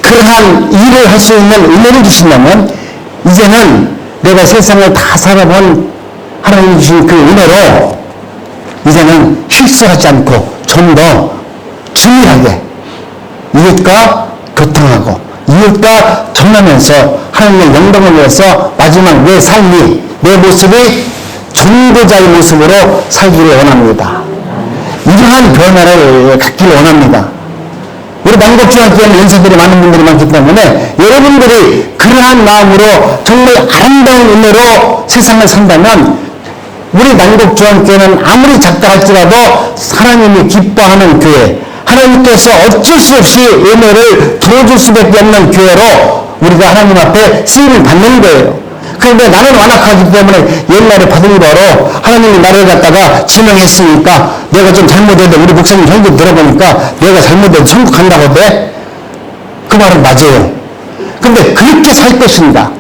그러한 일을 할 수 있는 은혜를 주신다면 이제는 내가 세상을 다 살아본 하나님 주신 그 은혜로 이제는 실수하지 않고 좀 더 중요하게 이웃과 교통하고 이웃과 전하면서 하나님의 영광을 위해서 마지막 내 삶이 내 모습이 전도자의 모습으로 살기를 원합니다. 이러한 변화를 갖기를 원합니다. 우리 남곡중학교에는 연세들이 많은 분들이 많기 때문에 여러분들이 그러한 마음으로 정말 아름다운 은혜로 세상을 산다면 우리 남곡중학교는 아무리 작다 할지라도 하나님이 기뻐하는 교회, 하나님께서 어쩔 수 없이 은혜를 들어줄 수밖에 없는 교회로 우리가 하나님 앞에 쓰임을 받는 거예요. 그런데 나는 완악하기 때문에 옛날에 받은 거로 하나님이 나를 갖다가 지명했으니까 내가 좀 잘못해도 우리 목사님 설교 들어보니까 내가 잘못해도 천국 간다고 돼? 그 말은 맞아요. 근데 그렇게 살 것인가?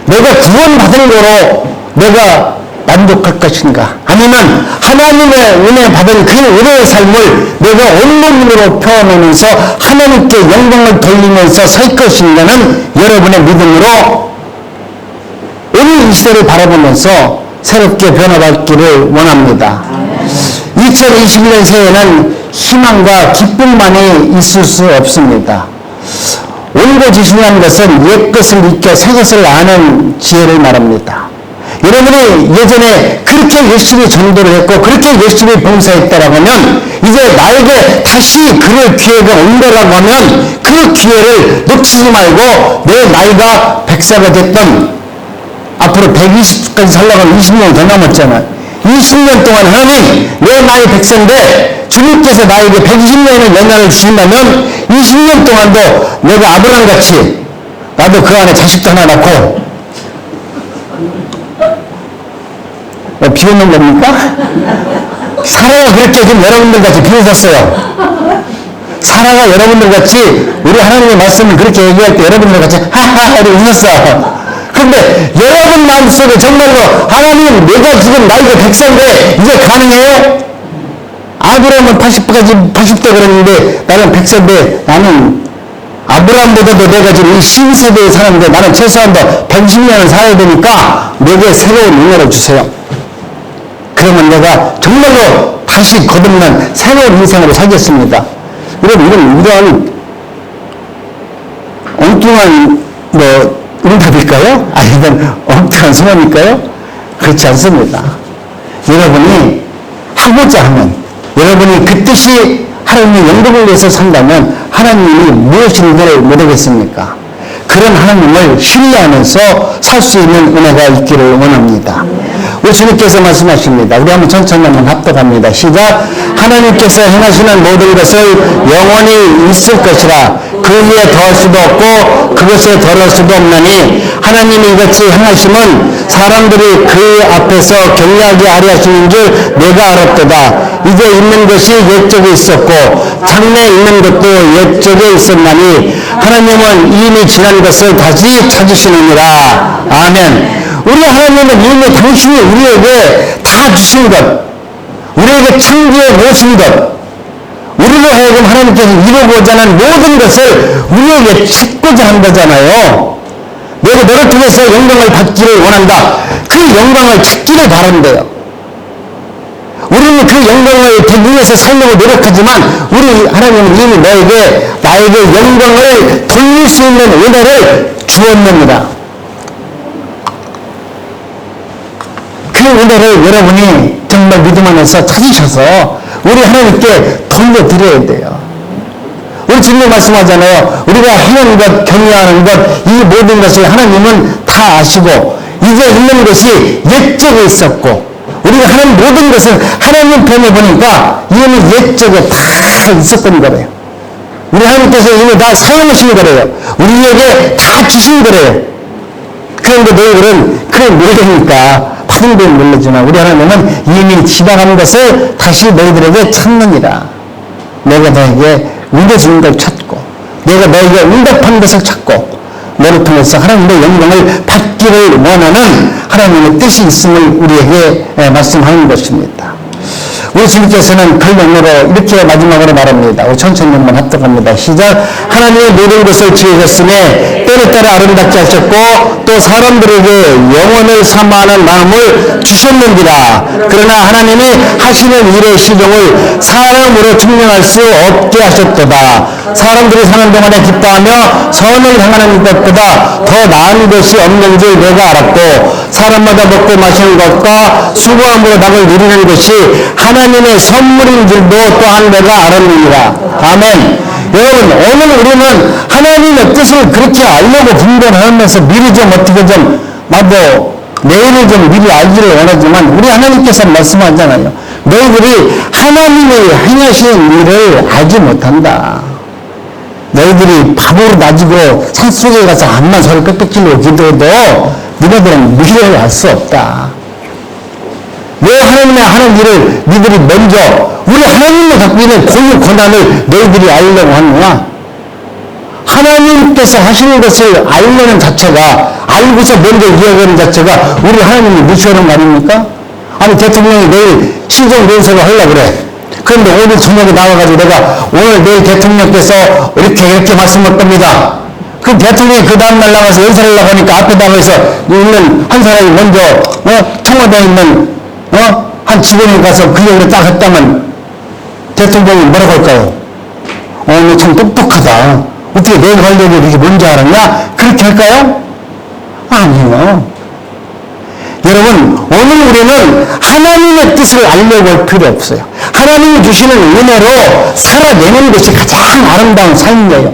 내가 구원받은 거로 내가 만족할 것인가? 아니면 하나님의 은혜 받은 그 은혜의 삶을 내가 온몸으로 표현하면서 하나님께 영광을 돌리면서 살 것인가는 여러분의 믿음으로 오늘 이 시대를 바라보면서 새롭게 변화받기를 원합니다. 2021년 새해에는 희망과 기쁨만이 있을 수 없습니다. 옳고 중요한 것은 옛 것을 잊고 새 것을 아는 지혜를 말합니다. 여러분이 예전에 그렇게 열심히 전도를 했고 그렇게 열심히 봉사했다라고 하면 이제 나에게 다시 그럴 기회가 온다라고 하면 그 기회를 놓치지 말고 내 나이가 100세가 됐던 앞으로 120까지 살려고 하면 20년 더 남았잖아. 20년 동안 하나님 내 나이 100세인데 주님께서 나에게 120년의 연단을 주신다면 20년 동안도 내가 아브라함같이 나도 그 안에 자식도 하나 낳고 비웃는 겁니까? 사라가 그렇게 지금 여러분들 같이 비웃었어요. 사라가 여러분들 같이 우리 하나님의 말씀을 그렇게 얘기할 때 여러분들 같이 하하하 이렇게 웃었어. 근데 여러분 마음속에 정말로 하나님 내가 지금 나이가 100세인데 이제 가능해요? 아브라함은 80대 그랬는데 나는 100세인데 나는 아브라함보다도 내가 지금 이 신세대에 사는데 나는 최소한도 120년을 살아야 되니까 내게 새로운 은혜를 주세요. 그러면 내가 정말로 다시 거듭난 새로운 인생으로 살겠습니다. 여러분 이런 엉뚱한 응답일까요? 아니면 엉뚱한 소원일까요? 그렇지 않습니다. 여러분이 하고자 하면 여러분이 그 뜻이 하나님의 영광을 위해서 산다면 하나님이 무엇인지를 모르겠습니까? 그런 하나님을 신뢰하면서 살 수 있는 은혜가 있기를 원합니다. 우리 주님께서 말씀하십니다. 우리 한번 천천히 한번 합독합니다. 시작. 하나님께서 행하시는 모든 것을 영원히 있을 것이라 그 위에 더할 수도 없고 그것에 덜할 수도 없나니 하나님이 이같이 행하심은 사람들이 그 앞에서 경외하게 하려 하시는 줄 내가 알았도다. 이제 있는 것이 옛적에 있었고 장래 있는 것도 옛적에 있었나니 하나님은 이미 지난 것을 다시 찾으시느니라. 아멘. 우리 하나님은 이미 당신이 우리에게 다 주신 것, 우리에게 창조해 놓으신 것, 우리로 하여금 하나님께서 이루고자 하는 모든 것을 우리에게 찾고자 한 거잖아요. 내가 너를 통해서 영광을 받기를 원한다. 그 영광을 찾기를 바란대요. 우리는 그 영광을 더 위해서 살려고 노력하지만 우리 하나님은 이미 나에게 영광을 돌릴 수 있는 은혜를 주었느니라. 그 은혜를 여러분이 정말 믿음 안에서 찾으셔서 우리 하나님께 돌려드려야 돼요. 우리 주님 말씀하잖아요. 우리가 하는 것, 경외하는 것, 이 모든 것을 하나님은 다 아시고 이제 있는 것이 옛적에 있었고 우리가 하는 모든 것은 하나님 편에 보니까 이미 옛적에 다 있었던 거래요. 우리 하나님께서 이미 다 사용하신 거래요. 우리에게 다 주신 거래요. 그런데 너희들은 그걸 모르니까 받은 건 모르지만 우리 하나님은 이미 지나간 것을 다시 너희들에게 찾느니라. 내가 너에게 은혜 주는 걸 찾고 내가 너에게 응답한 것을 찾고 너를 통해서 하나님의 영광을 받기를 원하는 하나님의 뜻이 있음을 우리에게 말씀하는 것입니다. 우리 주님께서는 결론으로 이렇게 마지막으로 말합니다. 우리 천천히 한번 합독합니다. 시작. 하나님의 모든 것을 지으셨으니 때에 따라 아름답게 하셨고 또 사람들에게 영원을 사모하는 마음을 주셨는지라. 그러나 하나님이 하시는 일의 시종을 사람으로 증명할 수 없게 하셨도다. 사람들이 사는 동안에 기뻐하며 선을 행하는 것보다 더 나은 것이 없는 줄 내가 알았고 사람마다 먹고 마시는 것과 수고함으로 낙을 누리는 것이 하나님의 선물인 줄도 또한 내가 알았느니라. 아멘. 여러분, 오늘 우리는 하나님의 뜻을 그렇게 알려고 분별하면서 미리 좀 어떻게 좀 나도 내일을 좀 미리 알기를 원하지만 우리 하나님께서 말씀하잖아요. 너희들이 하나님의 행하시는 일을 알지 못한다. 너희들이 바보로 나지고 산속에 가서 암만 서로 빽빽질로 기도해도 너희들은 미래를 알 수 없다. 왜 하나님의 하는 일을 너희들이 먼저 우리 하나님의 갖고 있는 고유 권한을 너희들이 알려고 하느냐? 하나님께서 하시는 것을 알려는 자체가 알고서 먼저 이야기하는 자체가 우리 하나님이 무시하는 거 아닙니까? 아니 대통령이 내일 시정연설을 하려고 그래. 그런데 오늘 저녁에 나와가지고 내가 오늘 내일 대통령께서 이렇게 말씀할 겁니다. 그 대통령이 그 다음날 나가서 연설을 하려고 하니까 앞에 나가서 있는 한 사람이 먼저 청와대에 있는 한 직원이 가서 그 얘기를 딱 했다면 대통령이 뭐라고 할까요? 너 참 똑똑하다. 어떻게 내 관련이 이렇게 뭔지 알았냐? 그렇게 할까요? 아니요. 여러분, 오늘 우리는 하나님의 뜻을 알려고 할 필요 없어요. 하나님이 주시는 은혜로 살아내는 것이 가장 아름다운 삶이에요.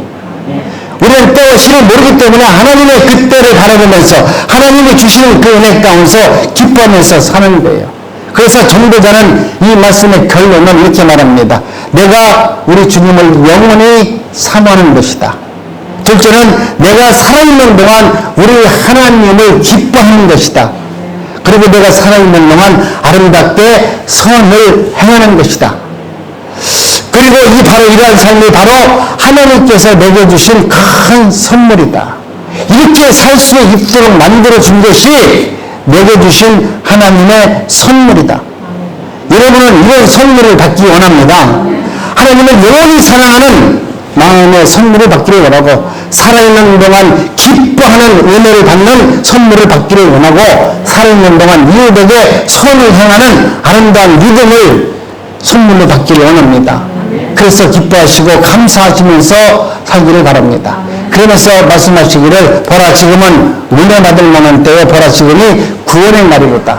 우리는 때와 시를 모르기 때문에 하나님의 그 때를 바라보면서 하나님이 주시는 그 은혜 가운데서 기뻐하면서 사는 거예요. 그래서 전도자는 이 말씀의 결론은 이렇게 말합니다. 내가 우리 주님을 영원히 사모하는 것이다. 둘째는 내가 살아있는 동안 우리 하나님을 기뻐하는 것이다. 그리고 내가 살아있는 동안 아름답게 선을 행하는 것이다. 그리고 이러한 삶이 바로 하나님께서 내게 주신 큰 선물이다. 이렇게 살 수 있도록 만들어준 것이 내게 주신 하나님의 선물이다. 여러분은 이런 선물을 받기 원합니다. 하나님을 영원히 사랑하는 마음의 선물을 받기를 원하고 살아있는 동안 기뻐하는 은혜를 받는 선물을 받기를 원하고 살아있는 동안 이웃에게 선을 행하는 아름다운 믿음을 선물로 받기를 원합니다. 그래서 기뻐하시고 감사하시면서 살기를 바랍니다. 그러면서 말씀하시기를 보라 지금은 은혜 받을 만한 때에 보라 지금이 구원의 날이로다.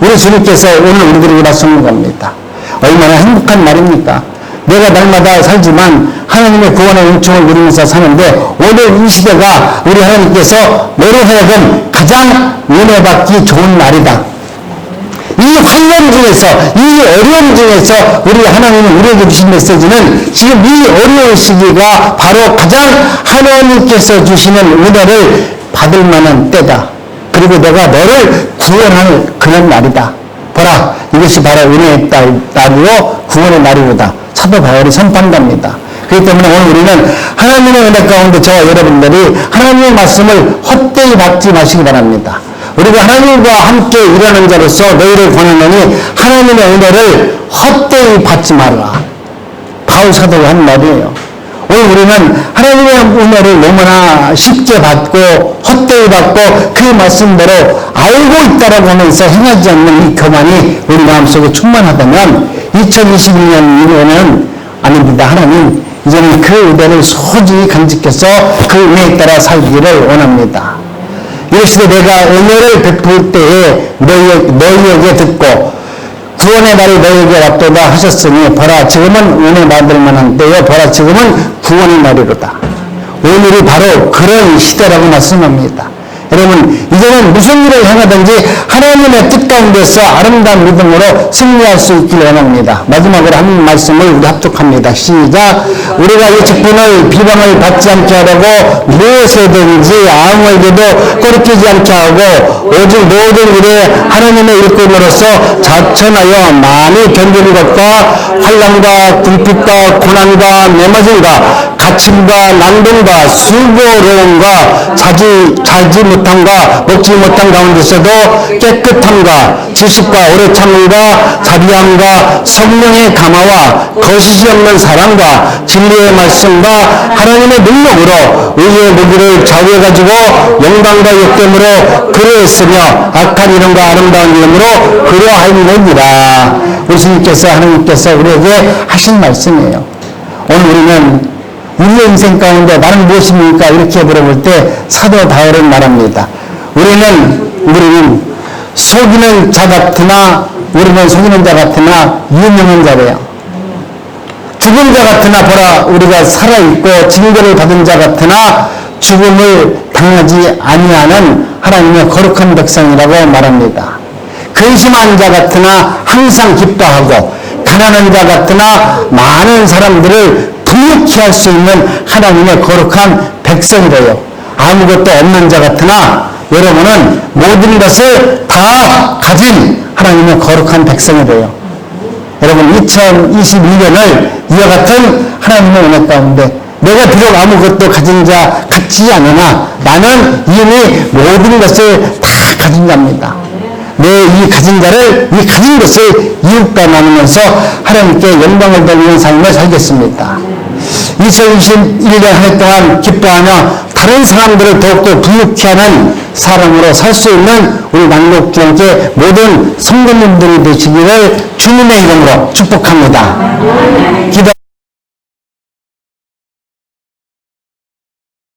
우리 주님께서 오늘 우리들에게 말씀하는 겁니다. 얼마나 행복한 날입니까? 내가 날마다 살지만 하나님의 구원의 은총을 누리면서 사는데 오늘 이 시대가 우리 하나님께서 너로 하여금 가장 은혜 받기 좋은 날이다. 이 환난 중에서 이 어려움 중에서 우리 하나님이 우리에게 주신 메시지는 지금 이 어려운 시기가 바로 가장 하나님께서 주시는 은혜를 받을 만한 때다. 그리고 내가 너를 구원할 그런 날이다. 보라 이것이 바로 은혜의 날이요 구원의 날이로다. 사도 바울이 선포한답니다. 그렇기 때문에 오늘 우리는 하나님의 은혜 가운데 저와 여러분들이 하나님의 말씀을 헛되이 받지 마시기 바랍니다. 우리가 하나님과 함께 일하는 자로서 너희를 권하노니 하나님의 은혜를 헛되이 받지 말라. 바울 사도가 한 말이에요. 오늘 우리는 하나님의 은혜를 너무나 쉽게 받고 헛되이 받고 그 말씀대로 알고 있다라고 하면서 행하지 않는 이 교만이 우리 마음속에 충만하다면 2022년 이후에는 아닙니다. 하나님 이제는 그 은혜를 소중히 간직해서 그 은혜에 따라 살기를 원합니다. 이르시되 내가 은혜를 베풀 때에 너희에게 듣고 구원의 날이 너희에게 왔도다 하셨으니 보라 지금은 은혜 받을 만한 때요 보라 지금은 구원의 날이로다. 오늘이 바로 그런 시대라고 말씀합니다. 여러분 이제는 무슨 일을 행하든지 하나님의 뜻 가운데서 아름다운 믿음으로 승리할 수 있길 원합니다. 마지막으로 한 말씀을 우리 합독합니다. 시작. 우리가 이 직분을 비방을 받지 않게 하려고 무엇이든지 아무에게도 꼬리끼지 않게 하고 오직 모든 일에 하나님의 일꾼으로서 자천하여 많이 견디는 것과 환난과 궁핍과 고난과 매맞음과 갇힘과 난동과 수고로움과 자지 못함과 먹지 못한 가운데서도 깨끗함과 지식과 오래 참음과 자비함과 성령의 감화와 거짓이 없는 사랑과 진리의 말씀과 하나님의 능력으로 의의 무기를 좌우해가지고 영광과 욕됨으로 그려했으며 악한 이름과 아름다운 이름으로 그려하였느니라. 우리 주님께서 하나님께서 우리에게 하신 말씀이에요. 오늘 우리는 우리의 인생 가운데 나는 무엇입니까? 이렇게 물어볼 때 사도 바울은 말합니다. 우리는 속이는 자 같으나 우리는 속이는 자 같으나 유명한 자래요. 죽은 자 같으나 보라 우리가 살아있고 징계를 받은 자 같으나 죽음을 당하지 아니하는 하나님의 거룩한 백성이라고 말합니다. 근심한 자 같으나 항상 기뻐하고 가난한 자 같으나 많은 사람들을 부유케 할 수 있는 하나님의 거룩한 백성이래요. 아무것도 없는 자 같으나 여러분은 모든 것을 다 가진 하나님의 거룩한 백성이래요. 여러분 2022년을 이와 같은 하나님의 은혜 가운데 내가 비록 아무것도 가진 자 같지 않으나 나는 이미 모든 것을 다 가진 자입니다. 내 이 가진 자를 이 가진 것을 이웃과 나누면서 하나님께 영광을 돌리는 삶을 살겠습니다. 2021년 한 해 동안 기뻐하며 다른 사람들을 더욱더 부유케 하는 사람으로 살 수 있는 우리 남곡주님께 모든 성도님들이 되시기를 주님의 이름으로 축복합니다. 기도